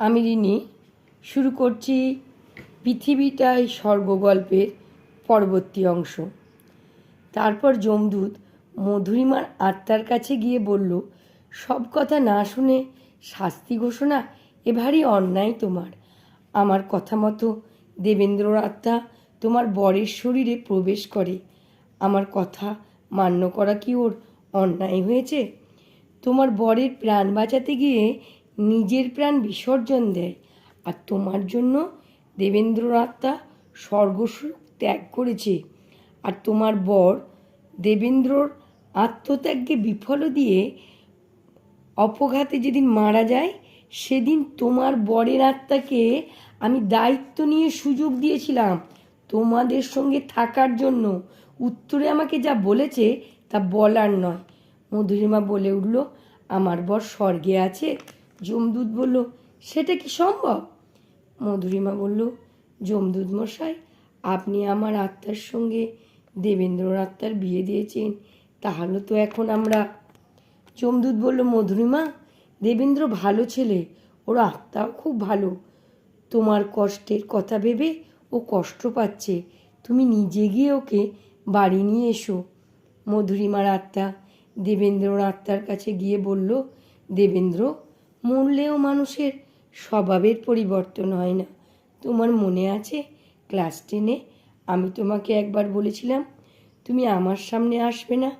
আমি রিনি শুরু করছি পৃথিবীটাই স্বর্গ গল্পের পরবর্তী অংশ। তারপর যমদূত মধুরিমার আত্মার কাছে গিয়ে বলল, সব কথা না শুনে শাস্তি ঘোষণা এ ভারী অন্যায় তোমার। আমার কথা মতো দেবেন্দ্রর আত্মা তোমার বরের শরীরে প্রবেশ করে। আমার কথা মান্য করা কি ওর অন্যায় হয়েছে? তোমার বরের প্রাণ বাঁচাতে গিয়ে নিজের প্রাণ বিসর্জন দেয়, আর তোমার জন্য দেবেন্দ্রর আত্মা স্বর্গসুখ ত্যাগ করেছে। আর তোমার বর দেবেন্দ্রর আত্মত্যাগকে বিফল দিয়ে অপঘাতে যেদিন মারা যায়, সেদিন তোমার বরের আত্মাকে আমি দায়িত্ব নিয়ে সুযোগ দিয়েছিলাম তোমাদের সঙ্গে থাকার জন্য। উত্তরে আমাকে যা বলেছে তা বলার নয়। মধুরিমা বলে উঠল, আমার বর স্বর্গে আছে। যমদূত বলল, সেটা কি সম্ভব? মধুরিমা বলল, যমদূত মশাই, আপনি আমার আত্মার সঙ্গে দেবেন্দ্রর আত্মার বিয়ে দিয়েছেন, তাহলে তো এখন আমরা। যমদূত বলল, মধুরিমা, দেবেন্দ্র ভালো ছেলে, ওর আত্মাও খুব ভালো। তোমার কষ্টের কথা ভেবে ও কষ্ট পাচ্ছে, তুমি নিজে গিয়ে ওকে বাড়ি নিয়ে এসো। মধুরিমার আত্মা দেবেন্দ্রর আত্মার কাছে গিয়ে বলল, দেবেন্দ্র, মরলেও মানুষের স্বভাবের পরিবর্তন হয় না। তোমার মনে আছে ক্লাস 10-এ আমি তোমাকে একবার বলেছিলাম তুমি আমার সামনে আসবে না,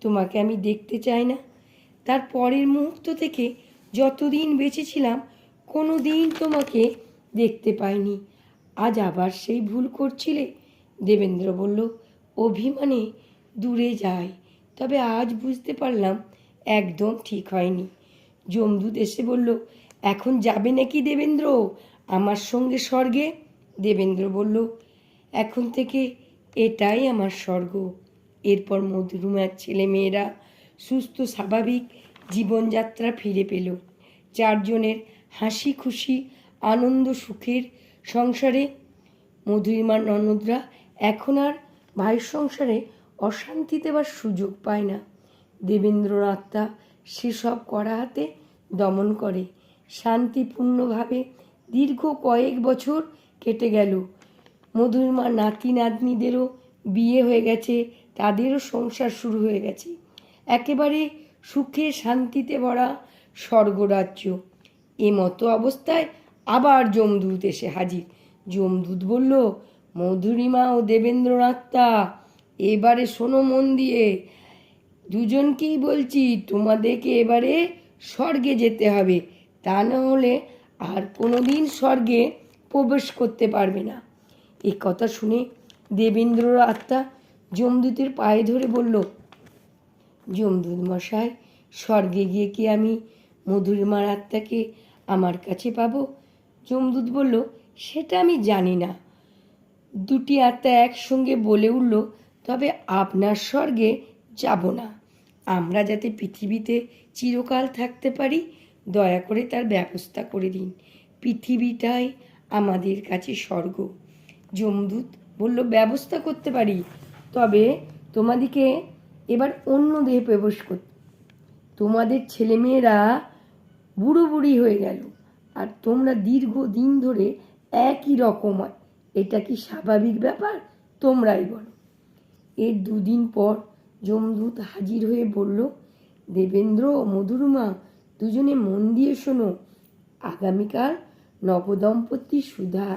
তোমাকে আমি দেখতে চাই না। তার পরের মুহূর্ত থেকে যতদিন বেঁচেছিলাম কোনো দিন তোমাকে দেখতে পাইনি। আজ আবার সেই ভুল করছিলে? দেবেন্দ্র বলল, অভিমানে দূরে যায়, তবে আজ বুঝতে পারলাম একদম ঠিক হয়নি। যমদূত এসে বলল, এখন যাবে নাকি দেবেন্দ্র আমার সঙ্গে স্বর্গে? দেবেন্দ্র বলল, এখন থেকে এটাই আমার স্বর্গ। এরপর মধুরিমার ছেলেমেয়েরা সুস্থ স্বাভাবিক জীবনযাত্রা ফিরে পেল। চারজনের হাসি খুশি আনন্দ সুখের সংসারে। মধুরিমার ননদরা এখন আর ভাইয়ের সংসারে অশান্তি দেওয়ার সুযোগ পায় না। দেবেন্দ্রর আত্মা সেসব কড়া হাতে দমন করে। শান্তিপূর্ণভাবে দীর্ঘ কয়েক বছর কেটে গেল। মধুরিমার নাতি নাতনিদেরও বিয়ে হয়ে গেছে, তাদেরও সংসার শুরু হয়ে গেছে। একেবারে সুখে শান্তিতে ভরা স্বর্গরাজ্য। মতো অবস্থায় আবার যমদূত এসে হাজির। যমদূত বলল, মধুরিমা ও দেবেন্দ্রর আত্মা, এবারে শোনো মন দিয়ে। দুজনকেই বলছি, তোমাদেরকে এবারে স্বর্গে যেতে হবে, তা না হলে আর কোনো দিন স্বর্গে প্রবেশ করতে পারবে না। এ কথা শুনে দেবেন্দ্রর আত্মা যমদূতের পায়ে ধরে বলল, যমদূত মশাই, স্বর্গে গিয়ে কি আমি মধুরিমার আত্মাকে আমার কাছে পাবো? যমদূত বলল, সেটা আমি জানি না। দুটি আত্মা একসঙ্গে বলে উঠল, তবে আপনার স্বর্গে যাব না। আমরা যাতে পৃথিবীতে চিরকাল থাকতে পারি, দয়া করে তার ব্যবস্থা করে দিন। পৃথিবীটাই আমাদের কাছে স্বর্গ। যমদূত বলল, ব্যবস্থা করতে পারি, তবে তোমাদেরকে এবার অন্য দেহে প্রবেশ করতে। তোমাদের ছেলেমেয়েরা বুড়ো বুড়ি হয়ে গেল, আর তোমরা দীর্ঘদিন ধরে একই রকম হয়। এটা কি স্বাভাবিক ব্যাপার? তোমরাই বলো। এর দুদিন পর যমদূত হাজির হয়ে বলল, দেবেন্দ্র ও মধুরিমা, দুজনে মন দিয়ে শোনো। আগামীকাল নবদম্পতি সুধা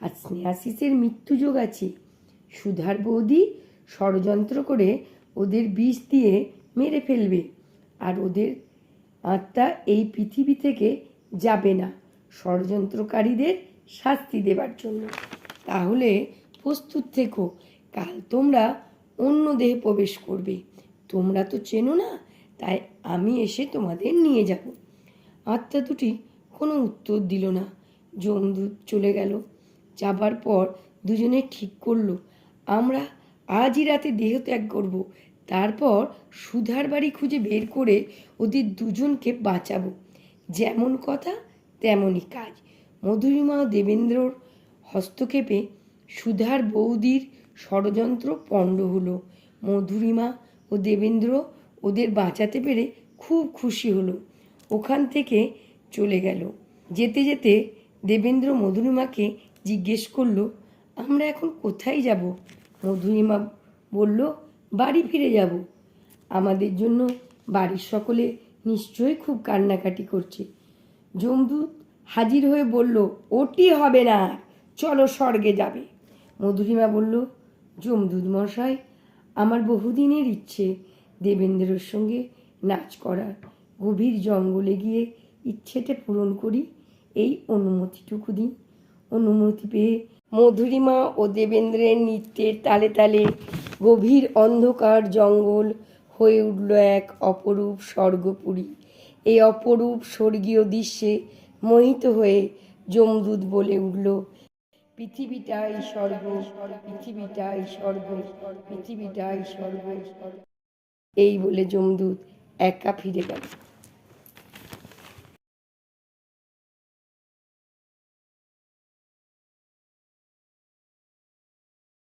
আর স্নেহাশিসের মৃত্যুযোগ আছে। সুধার বৌদি ষড়যন্ত্র করে ওদের বিষ দিয়ে মেরে ফেলবে, আর ওদের আত্মা এই পৃথিবী থেকে যাবে না ষড়যন্ত্রকারীদের শাস্তি দেবার জন্য। তাহলে প্রস্তুত থেকো, কাল তোমরা অন্য দেহে প্রবেশ করবে। তোমরা তো চেনো না, তাই আমি এসে তোমাদের নিয়ে যাব। আত্মা দুটি কোনো উত্তর দিল না। যমদূত চলে গেল। যাবার পর দুজনে ঠিক করলো, আমরা আজই রাতে দেহ ত্যাগ করব। তারপর সুধার বাড়ি খুঁজে বের করে ওদের দুজনকে বাঁচাবো। যেমন কথা তেমনই কাজ। মধুরিমা ও দেবেন্দ্রর হস্তক্ষেপে সুধার বৌদির ষড়যন্ত্র পণ্ড হলো। মধুরিমা ও দেবেন্দ্র ওদের বাঁচাতে পেরে খুব খুশি হলো। ওখান থেকে চলে গেল। যেতে যেতে দেবেন্দ্র মধুরিমাকে জিজ্ঞেস করলো, আমরা এখন কোথায় যাব? মধুরিমা বলল, বাড়ি ফিরে যাব। আমাদের জন্য বাড়ির সকলে নিশ্চয়ই খুব কান্নাকাটি করছে। যমদূত হাজির হয়ে বলল, ওটি হবে না, চলো স্বর্গে যাবে। মধুরিমা বলল, যমদূত মশাই, আমার বহুদিনের ইচ্ছে দেবেন্দ্রের সঙ্গে নাচ করার। গভীর জঙ্গলে গিয়ে ইচ্ছেটা পূরণ করি, এই অনুমতিটুকু দিন। অনুমতি পেয়ে মধুরিমা ও দেবেন্দ্রের নৃত্যের তালে তালে গভীর অন্ধকার জঙ্গল হয়ে উঠল এক অপরূপ স্বর্গপুরী। এই অপরূপ স্বর্গীয় দৃশ্যে মোহিত হয়ে যমদূত বলে উঠল, পৃথিবীটাই স্বর্গ, পৃথিবীটাই স্বর্গ, পৃথিবীটাই স্বর্গ। এই বলে যমদূত একা ফিরে গেল।